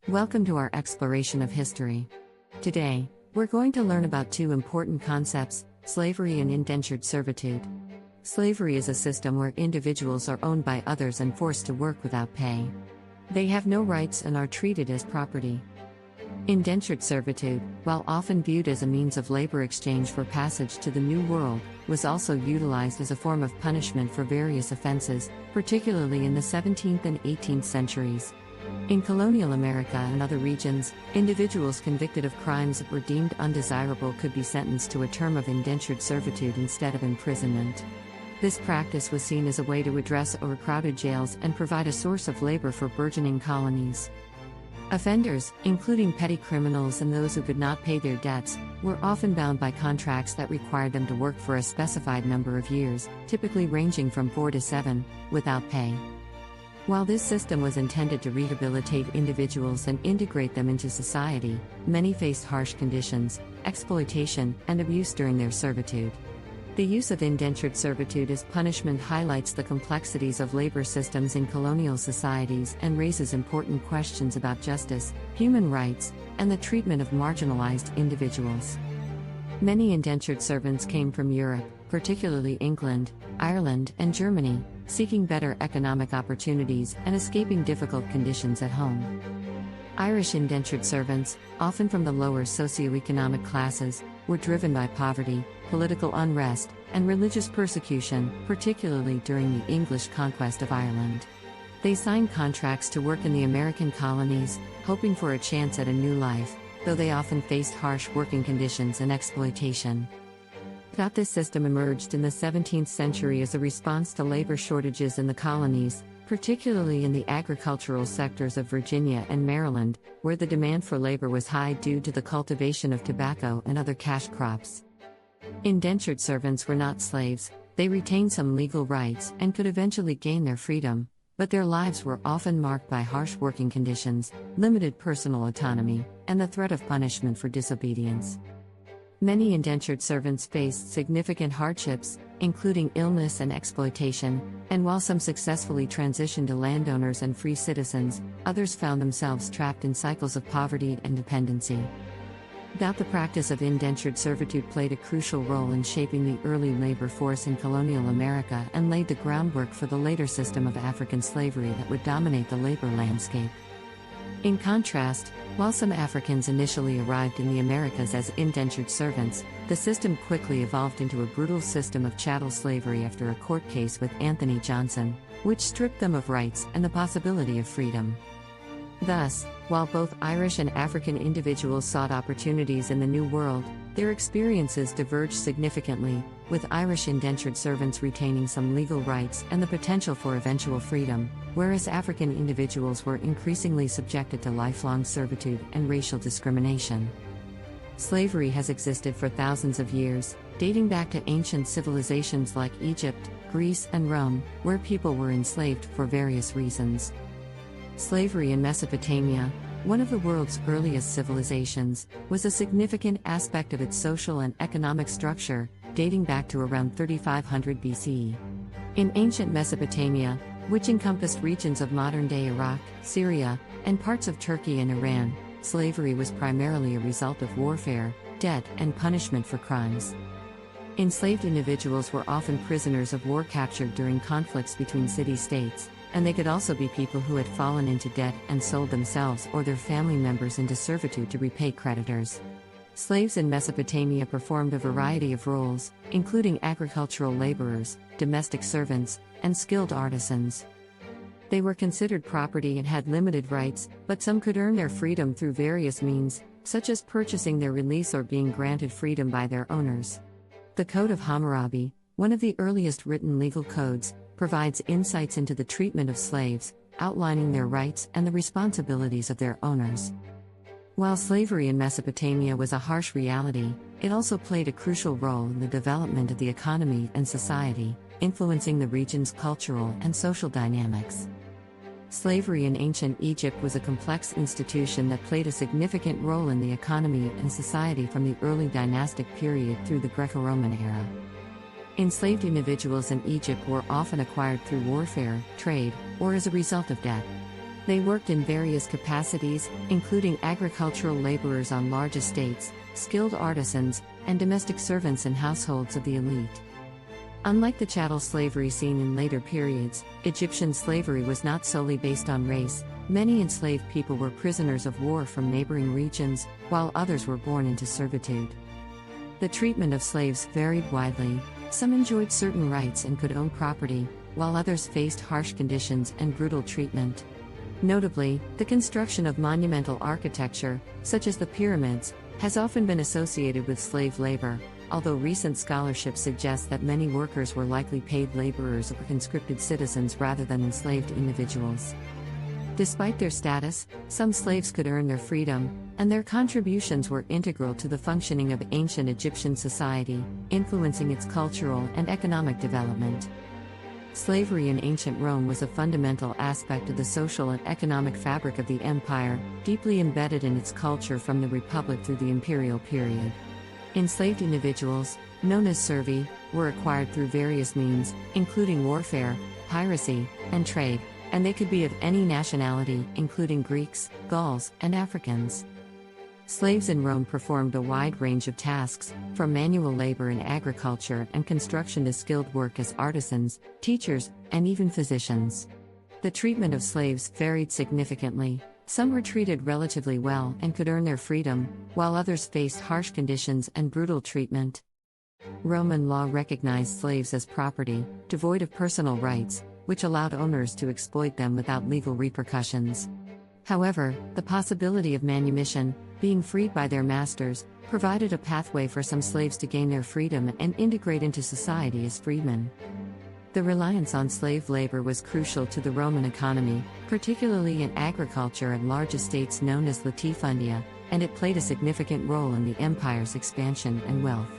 Welcome to our exploration of history. Today, we're going to learn about two important concepts: slavery and indentured servitude. Slavery is a system where individuals are owned by others and forced to work without pay. They have no rights and are treated as property. Indentured servitude, while often viewed as a means of labor exchange for passage to the New World, was also utilized as a form of punishment for various offenses, particularly in the 17th and 18th centuries. In colonial America and other regions, individuals convicted of crimes that were deemed undesirable could be sentenced to a term of indentured servitude instead of imprisonment. This practice was seen as a way to address overcrowded jails and provide a source of labor for burgeoning colonies. Offenders, including petty criminals and those who could not pay their debts, were often bound by contracts that required them to work for a specified number of years, typically ranging from 4 to 7, without pay. While this system was intended to rehabilitate individuals and integrate them into society, many faced harsh conditions, exploitation, and abuse during their servitude. The use of indentured servitude as punishment highlights the complexities of labor systems in colonial societies and raises important questions about justice, human rights, and the treatment of marginalized individuals. Many indentured servants came from Europe, particularly England, Ireland, and Germany, seeking better economic opportunities and escaping difficult conditions at home. Irish indentured servants, often from the lower socioeconomic classes, were driven by poverty, political unrest, and religious persecution, particularly during the English conquest of Ireland. They signed contracts to work in the American colonies, hoping for a chance at a new life, though they often faced harsh working conditions and exploitation. This system emerged in the 17th century as a response to labor shortages in the colonies, particularly in the agricultural sectors of Virginia and Maryland, where the demand for labor was high due to the cultivation of tobacco and other cash crops. Indentured servants were not slaves; they retained some legal rights and could eventually gain their freedom, but their lives were often marked by harsh working conditions, limited personal autonomy, and the threat of punishment for disobedience. Many indentured servants faced significant hardships, including illness and exploitation, and while some successfully transitioned to landowners and free citizens, others found themselves trapped in cycles of poverty and dependency. The practice of indentured servitude played a crucial role in shaping the early labor force in colonial America and laid the groundwork for the later system of African slavery that would dominate the labor landscape. In contrast, while some Africans initially arrived in the Americas as indentured servants, the system quickly evolved into a brutal system of chattel slavery after a court case with Anthony Johnson, which stripped them of rights and the possibility of freedom. Thus, while both Irish and African individuals sought opportunities in the New World, their experiences diverged significantly, with Irish indentured servants retaining some legal rights and the potential for eventual freedom, whereas African individuals were increasingly subjected to lifelong servitude and racial discrimination. Slavery has existed for thousands of years, dating back to ancient civilizations like Egypt, Greece, and Rome, where people were enslaved for various reasons. Slavery in Mesopotamia, one of the world's earliest civilizations, was a significant aspect of its social and economic structure, dating back to around 3500 BCE. In ancient Mesopotamia, which encompassed regions of modern-day Iraq, Syria, and parts of Turkey and Iran, slavery was primarily a result of warfare, debt, and punishment for crimes. Enslaved individuals were often prisoners of war captured during conflicts between city-states, and they could also be people who had fallen into debt and sold themselves or their family members into servitude to repay creditors. Slaves in Mesopotamia performed a variety of roles, including agricultural laborers, domestic servants, and skilled artisans. They were considered property and had limited rights, but some could earn their freedom through various means, such as purchasing their release or being granted freedom by their owners. The Code of Hammurabi, one of the earliest written legal codes, provides insights into the treatment of slaves, outlining their rights and the responsibilities of their owners. While slavery in Mesopotamia was a harsh reality, it also played a crucial role in the development of the economy and society, influencing the region's cultural and social dynamics. Slavery in ancient Egypt was a complex institution that played a significant role in the economy and society from the early dynastic period through the Greco-Roman era. Enslaved individuals in Egypt were often acquired through warfare, trade, or as a result of debt. They worked in various capacities, including agricultural laborers on large estates, skilled artisans, and domestic servants in households of the elite. Unlike the chattel slavery seen in later periods, Egyptian slavery was not solely based on race. Many enslaved people were prisoners of war from neighboring regions, while others were born into servitude. The treatment of slaves varied widely. Some enjoyed certain rights and could own property, while others faced harsh conditions and brutal treatment. Notably, the construction of monumental architecture, such as the pyramids, has often been associated with slave labor, although recent scholarship suggests that many workers were likely paid laborers or conscripted citizens rather than enslaved individuals. Despite their status, some slaves could earn their freedom, and their contributions were integral to the functioning of ancient Egyptian society, influencing its cultural and economic development. Slavery in ancient Rome was a fundamental aspect of the social and economic fabric of the empire, deeply embedded in its culture from the Republic through the imperial period. Enslaved individuals, known as servi, were acquired through various means, including warfare, piracy, and trade, and they could be of any nationality, including Greeks, Gauls, and Africans. Slaves in Rome performed a wide range of tasks, from manual labor in agriculture and construction to skilled work as artisans, teachers, and even physicians. The treatment of slaves varied significantly. Some were treated relatively well and could earn their freedom, while others faced harsh conditions and brutal treatment. Roman law recognized slaves as property, devoid of personal rights, which allowed owners to exploit them without legal repercussions. However, the possibility of manumission, being freed by their masters, provided a pathway for some slaves to gain their freedom and integrate into society as freedmen. The reliance on slave labor was crucial to the Roman economy, particularly in agriculture and large estates known as latifundia, and it played a significant role in the empire's expansion and wealth.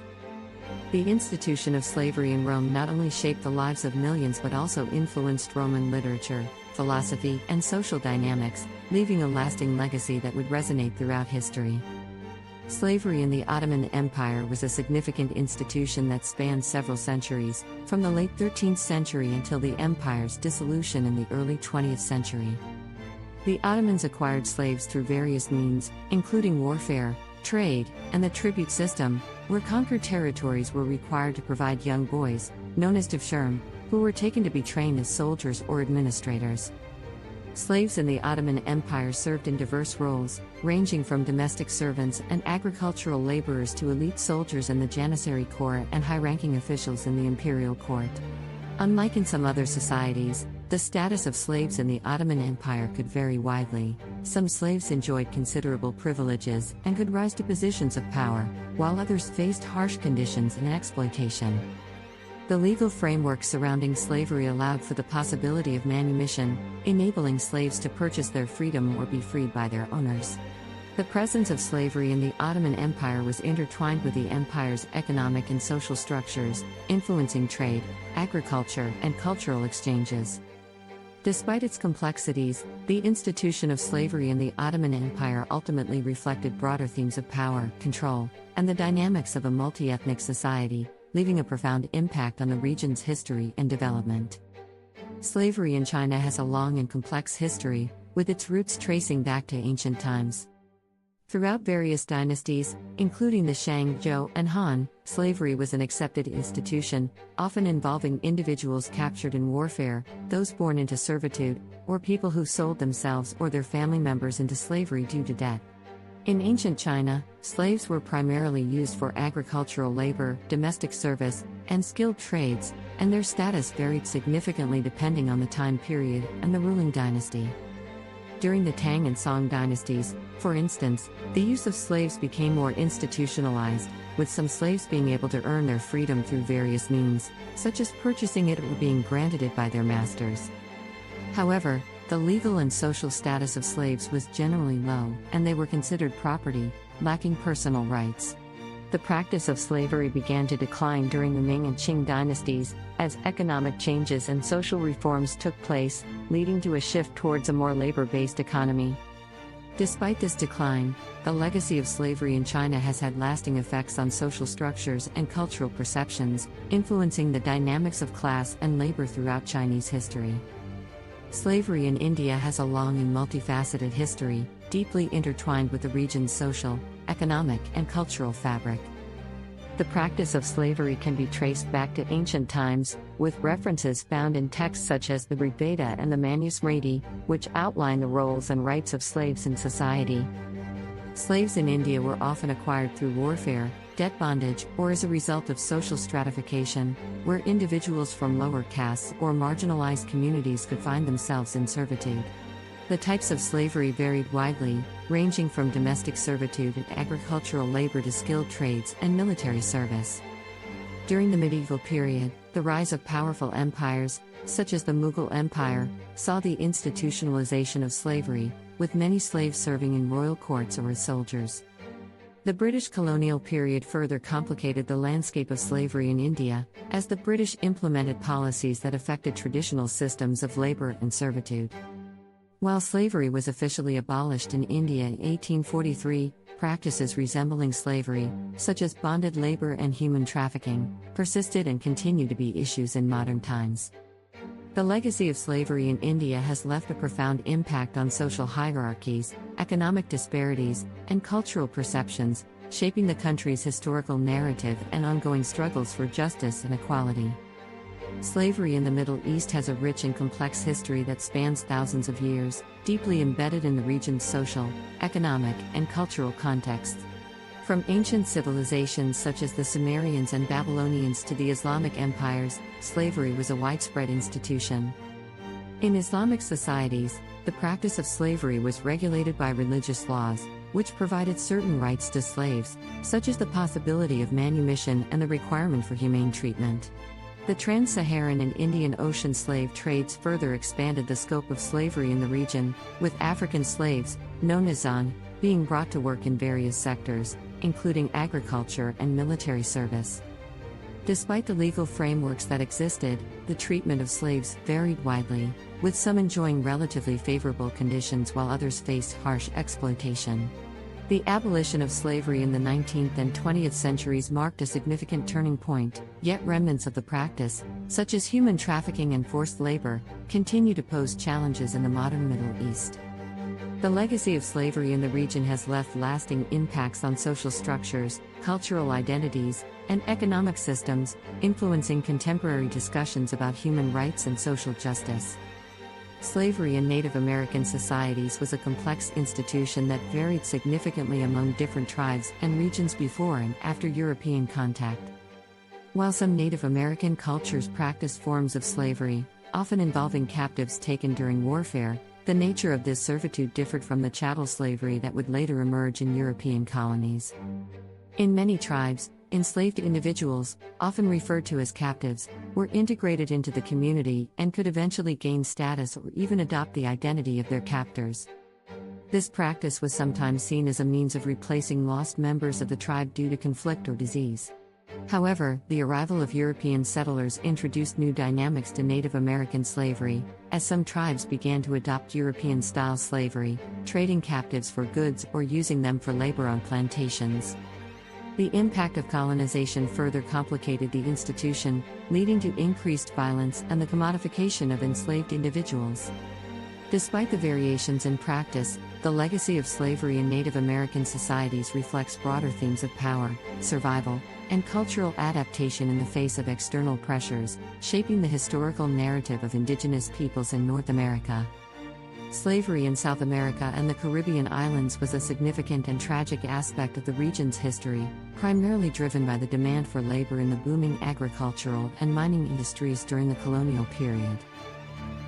The institution of slavery in Rome not only shaped the lives of millions but also influenced Roman literature, philosophy, and social dynamics, leaving a lasting legacy that would resonate throughout history. Slavery in the Ottoman Empire was a significant institution that spanned several centuries, from the late 13th century until the empire's dissolution in the early 20th century. The Ottomans acquired slaves through various means, including warfare, trade, and the tribute system, where conquered territories were required to provide young boys, known as tefshirim, who were taken to be trained as soldiers or administrators. Slaves in the Ottoman Empire served in diverse roles, ranging from domestic servants and agricultural laborers to elite soldiers in the Janissary Corps and high-ranking officials in the imperial court. Unlike in some other societies, the status of slaves in the Ottoman Empire could vary widely. Some slaves enjoyed considerable privileges and could rise to positions of power, while others faced harsh conditions and exploitation. The legal framework surrounding slavery allowed for the possibility of manumission, enabling slaves to purchase their freedom or be freed by their owners. The presence of slavery in the Ottoman Empire was intertwined with the empire's economic and social structures, influencing trade, agriculture, and cultural exchanges. Despite its complexities, the institution of slavery in the Ottoman Empire ultimately reflected broader themes of power, control, and the dynamics of a multi-ethnic society, leaving a profound impact on the region's history and development. Slavery in China has a long and complex history, with its roots tracing back to ancient times. Throughout various dynasties, including the Shang, Zhou, and Han, slavery was an accepted institution, often involving individuals captured in warfare, those born into servitude, or people who sold themselves or their family members into slavery due to debt. In ancient China, slaves were primarily used for agricultural labor, domestic service, and skilled trades, and their status varied significantly depending on the time period and the ruling dynasty. During the Tang and Song dynasties, for instance, the use of slaves became more institutionalized, with some slaves being able to earn their freedom through various means, such as purchasing it or being granted it by their masters. However, the legal and social status of slaves was generally low, and they were considered property, lacking personal rights. The practice of slavery began to decline during the Ming and Qing dynasties, as economic changes and social reforms took place, leading to a shift towards a more labor-based economy. Despite this decline, the legacy of slavery in China has had lasting effects on social structures and cultural perceptions, influencing the dynamics of class and labor throughout Chinese history. Slavery in India has a long and multifaceted history, deeply intertwined with the region's social, economic, and cultural fabric. The practice of slavery can be traced back to ancient times, with references found in texts such as the Rig Veda and the Manusmriti, which outline the roles and rights of slaves in society. Slaves in India were often acquired through warfare, debt bondage, or as a result of social stratification, where individuals from lower castes or marginalized communities could find themselves in servitude. The types of slavery varied widely, ranging from domestic servitude and agricultural labor to skilled trades and military service. During the medieval period, the rise of powerful empires, such as the Mughal Empire, saw the institutionalization of slavery, with many slaves serving in royal courts or as soldiers. The British colonial period further complicated the landscape of slavery in India, as the British implemented policies that affected traditional systems of labor and servitude. While slavery was officially abolished in India in 1843, practices resembling slavery, such as bonded labor and human trafficking, persisted and continue to be issues in modern times. The legacy of slavery in India has left a profound impact on social hierarchies, economic disparities, and cultural perceptions, shaping the country's historical narrative and ongoing struggles for justice and equality. Slavery in the Middle East has a rich and complex history that spans thousands of years, deeply embedded in the region's social, economic, and cultural context. From ancient civilizations such as the Sumerians and Babylonians to the Islamic empires, slavery was a widespread institution. In Islamic societies, the practice of slavery was regulated by religious laws, which provided certain rights to slaves, such as the possibility of manumission and the requirement for humane treatment. The trans-Saharan and Indian Ocean slave trades further expanded the scope of slavery in the region, with African slaves, known as Zan, being brought to work in various sectors, including agriculture and military service. Despite the legal frameworks that existed, the treatment of slaves varied widely, with some enjoying relatively favorable conditions while others faced harsh exploitation. The abolition of slavery in the 19th and 20th centuries marked a significant turning point, yet remnants of the practice, such as human trafficking and forced labor, continue to pose challenges in the modern Middle East. The legacy of slavery in the region has left lasting impacts on social structures, cultural identities, and economic systems, influencing contemporary discussions about human rights and social justice. Slavery in Native American societies was a complex institution that varied significantly among different tribes and regions before and after European contact. While some Native American cultures practiced forms of slavery, often involving captives taken during warfare, the nature of this servitude differed from the chattel slavery that would later emerge in European colonies. In many tribes, enslaved individuals, often referred to as captives, were integrated into the community and could eventually gain status or even adopt the identity of their captors. This practice was sometimes seen as a means of replacing lost members of the tribe due to conflict or disease. However, the arrival of European settlers introduced new dynamics to Native American slavery, as some tribes began to adopt European-style slavery, trading captives for goods or using them for labor on plantations. The impact of colonization further complicated the institution, leading to increased violence and the commodification of enslaved individuals. Despite the variations in practice, the legacy of slavery in Native American societies reflects broader themes of power, survival, and cultural adaptation in the face of external pressures, shaping the historical narrative of indigenous peoples in North America. Slavery in South America and the Caribbean islands was a significant and tragic aspect of the region's history, primarily driven by the demand for labor in the booming agricultural and mining industries during the colonial period.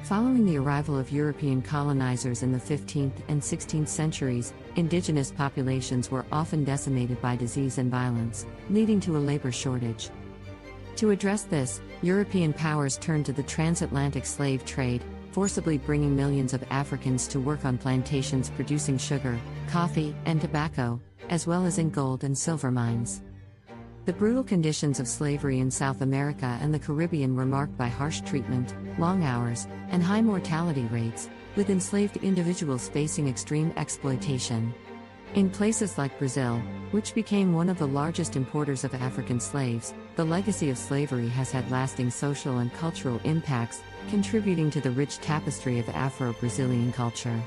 Following the arrival of European colonizers in the 15th and 16th centuries, indigenous populations were often decimated by disease and violence, leading to a labor shortage. To address this, European powers turned to the transatlantic slave trade, forcibly bringing millions of Africans to work on plantations producing sugar, coffee, and tobacco, as well as in gold and silver mines. The brutal conditions of slavery in South America and the Caribbean were marked by harsh treatment, long hours, and high mortality rates, with enslaved individuals facing extreme exploitation. In places like Brazil, which became one of the largest importers of African slaves, the legacy of slavery has had lasting social and cultural impacts, contributing to the rich tapestry of Afro-Brazilian culture.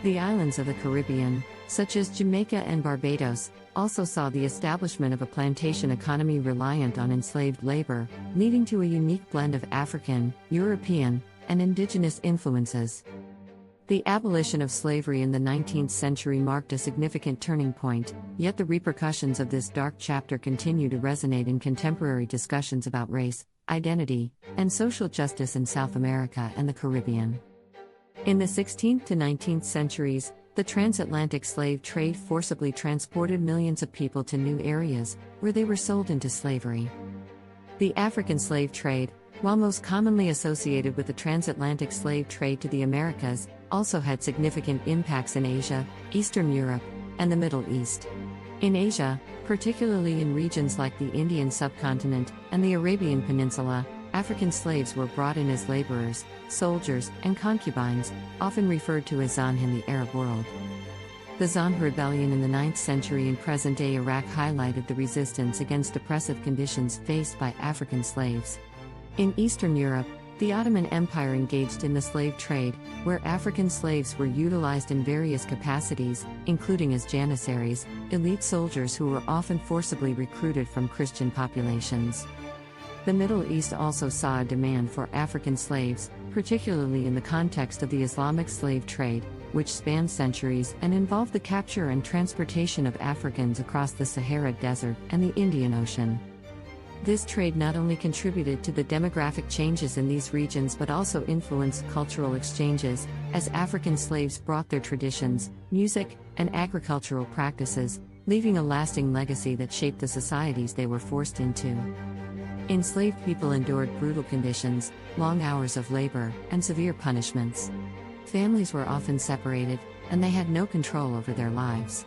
The islands of the Caribbean, such as Jamaica and Barbados, also saw the establishment of a plantation economy reliant on enslaved labor, leading to a unique blend of African, European, and indigenous influences. The abolition of slavery in the 19th century marked a significant turning point, yet the repercussions of this dark chapter continue to resonate in contemporary discussions about race, identity, and social justice in South America and the Caribbean. In the 16th to 19th centuries, the transatlantic slave trade forcibly transported millions of people to new areas, where they were sold into slavery. The African slave trade, while most commonly associated with the transatlantic slave trade to the Americas, also had significant impacts in Asia, Eastern Europe, and the Middle East. In Asia, particularly in regions like the Indian subcontinent and the Arabian Peninsula, African slaves were brought in as laborers, soldiers, and concubines, often referred to as Zan in the Arab world. The Zan rebellion in the 9th century in present-day Iraq highlighted the resistance against oppressive conditions faced by African slaves. In Eastern Europe, the Ottoman Empire engaged in the slave trade, where African slaves were utilized in various capacities, including as janissaries, elite soldiers who were often forcibly recruited from Christian populations. The Middle East also saw a demand for African slaves, particularly in the context of the Islamic slave trade, which spanned centuries and involved the capture and transportation of Africans across the Sahara Desert and the Indian Ocean. This trade not only contributed to the demographic changes in these regions but also influenced cultural exchanges, as African slaves brought their traditions, music, and agricultural practices, leaving a lasting legacy that shaped the societies they were forced into. Enslaved people endured brutal conditions, long hours of labor, and severe punishments. Families were often separated, and they had no control over their lives.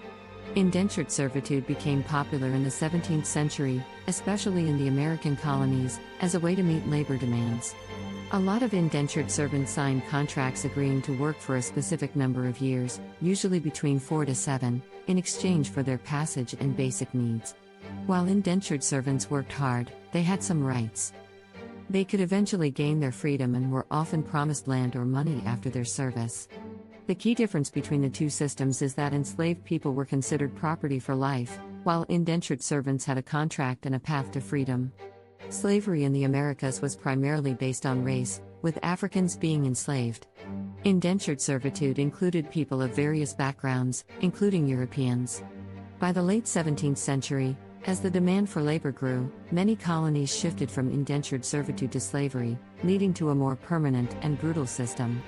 Indentured servitude became popular in the 17th century, especially in the American colonies, as a way to meet labor demands. A lot of indentured servants signed contracts agreeing to work for a specific number of years, usually between 4 to 7, in exchange for their passage and basic needs. While indentured servants worked hard, they had some rights. They could eventually gain their freedom and were often promised land or money after their service. The key difference between the two systems is that enslaved people were considered property for life, while indentured servants had a contract and a path to freedom. Slavery in the Americas was primarily based on race, with Africans being enslaved. Indentured servitude included people of various backgrounds, including Europeans. By the late 17th century, as the demand for labor grew, many colonies shifted from indentured servitude to slavery, leading to a more permanent and brutal system.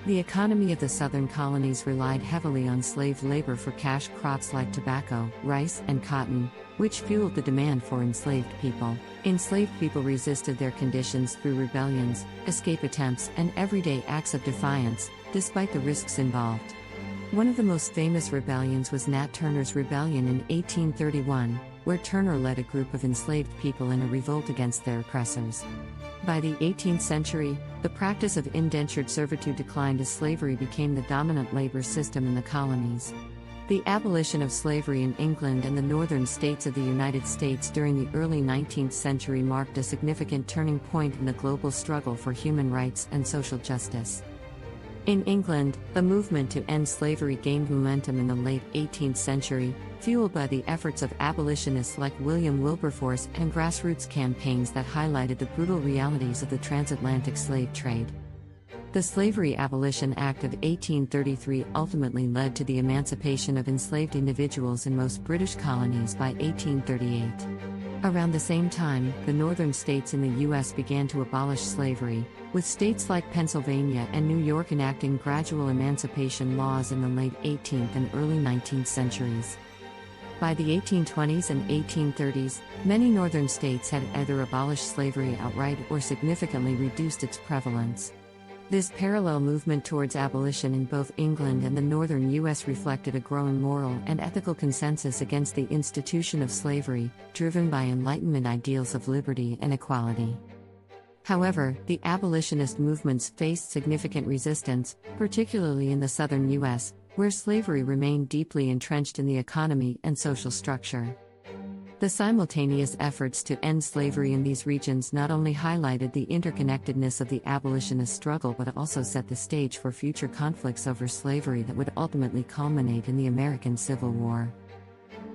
The economy of the southern colonies relied heavily on slave labor for cash crops like tobacco, rice, and cotton, which fueled the demand for enslaved people. Enslaved people resisted their conditions through rebellions, escape attempts, and everyday acts of defiance, despite the risks involved. One of the most famous rebellions was Nat Turner's Rebellion in 1831, where Turner led a group of enslaved people in a revolt against their oppressors. By the 18th century, the practice of indentured servitude declined as slavery became the dominant labor system in the colonies. The abolition of slavery in England and the northern states of the United States during the early 19th century marked a significant turning point in the global struggle for human rights and social justice. In England, the movement to end slavery gained momentum in the late 18th century, fueled by the efforts of abolitionists like William Wilberforce and grassroots campaigns that highlighted the brutal realities of the transatlantic slave trade. The Slavery Abolition Act of 1833 ultimately led to the emancipation of enslaved individuals in most British colonies by 1838. Around the same time, the northern states in the U.S. began to abolish slavery, with states like Pennsylvania and New York enacting gradual emancipation laws in the late 18th and early 19th centuries. By the 1820s and 1830s, many northern states had either abolished slavery outright or significantly reduced its prevalence. This parallel movement towards abolition in both England and the northern U.S. reflected a growing moral and ethical consensus against the institution of slavery, driven by Enlightenment ideals of liberty and equality. However, the abolitionist movements faced significant resistance, particularly in the southern U.S., where slavery remained deeply entrenched in the economy and social structure. The simultaneous efforts to end slavery in these regions not only highlighted the interconnectedness of the abolitionist struggle but also set the stage for future conflicts over slavery that would ultimately culminate in the American Civil War.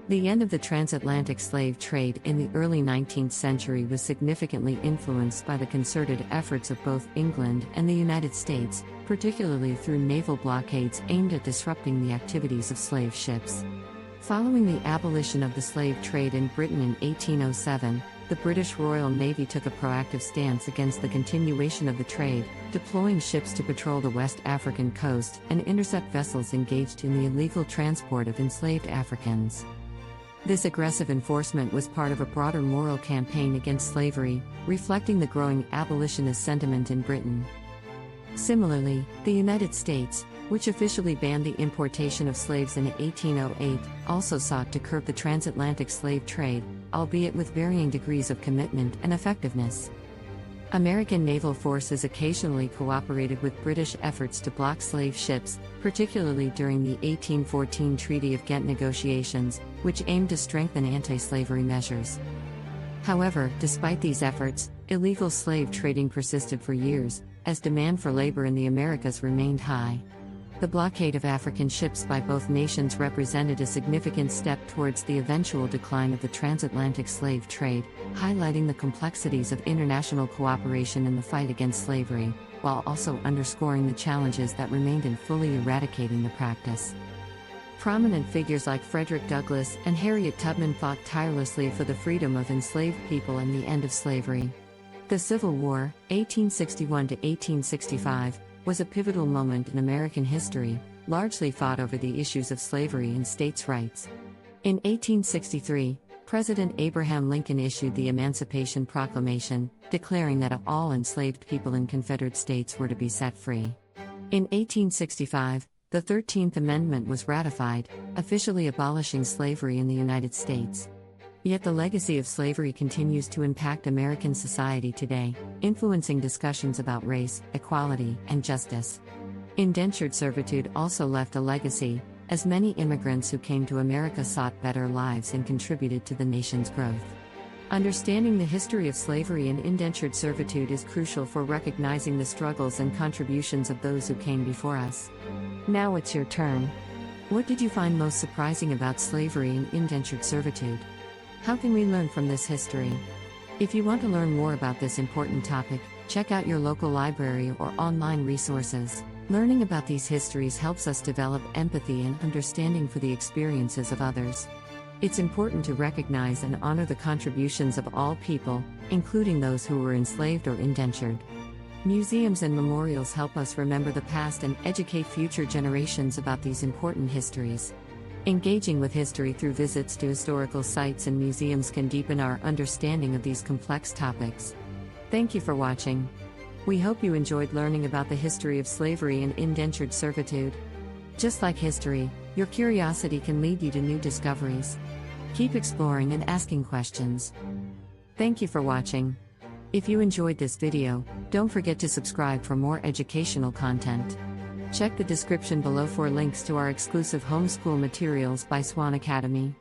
The end of the transatlantic slave trade in the early 19th century was significantly influenced by the concerted efforts of both England and the United States, particularly through naval blockades aimed at disrupting the activities of slave ships. Following the abolition of the slave trade in Britain in 1807, the British Royal Navy took a proactive stance against the continuation of the trade, deploying ships to patrol the West African coast and intercept vessels engaged in the illegal transport of enslaved Africans. This aggressive enforcement was part of a broader moral campaign against slavery, reflecting the growing abolitionist sentiment in Britain. Similarly, the United States, which officially banned the importation of slaves in 1808, also sought to curb the transatlantic slave trade, albeit with varying degrees of commitment and effectiveness. American naval forces occasionally cooperated with British efforts to block slave ships, particularly during the 1814 Treaty of Ghent negotiations, which aimed to strengthen anti-slavery measures. However, despite these efforts, illegal slave trading persisted for years, as demand for labor in the Americas remained high. The blockade of African ships by both nations represented a significant step towards the eventual decline of the transatlantic slave trade, highlighting the complexities of international cooperation in the fight against slavery, while also underscoring the challenges that remained in fully eradicating the practice. Prominent figures like Frederick Douglass and Harriet Tubman fought tirelessly for the freedom of enslaved people and the end of slavery. The Civil War, 1861 to 1865, was a pivotal moment in American history, largely fought over the issues of slavery and states' rights. In 1863, President Abraham Lincoln issued the Emancipation Proclamation, declaring that all enslaved people in Confederate states were to be set free. In 1865, the 13th Amendment was ratified, officially abolishing slavery in the United States. Yet the legacy of slavery continues to impact American society today, influencing discussions about race, equality, and justice. Indentured servitude also left a legacy, as many immigrants who came to America sought better lives and contributed to the nation's growth. Understanding the history of slavery and indentured servitude is crucial for recognizing the struggles and contributions of those who came before us. Now it's your turn. What did you find most surprising about slavery and indentured servitude? How can we learn from this history? If you want to learn more about this important topic, check out your local library or online resources. Learning about these histories helps us develop empathy and understanding for the experiences of others. It's important to recognize and honor the contributions of all people, including those who were enslaved or indentured. Museums and memorials help us remember the past and educate future generations about these important histories. Engaging with history through visits to historical sites and museums can deepen our understanding of these complex topics. Thank you for watching. We hope you enjoyed learning about the history of slavery and indentured servitude. Just like history, your curiosity can lead you to new discoveries. Keep exploring and asking questions. Thank you for watching. If you enjoyed this video, don't forget to subscribe for more educational content. Check the description below for links to our exclusive homeschool materials by Swan Academy.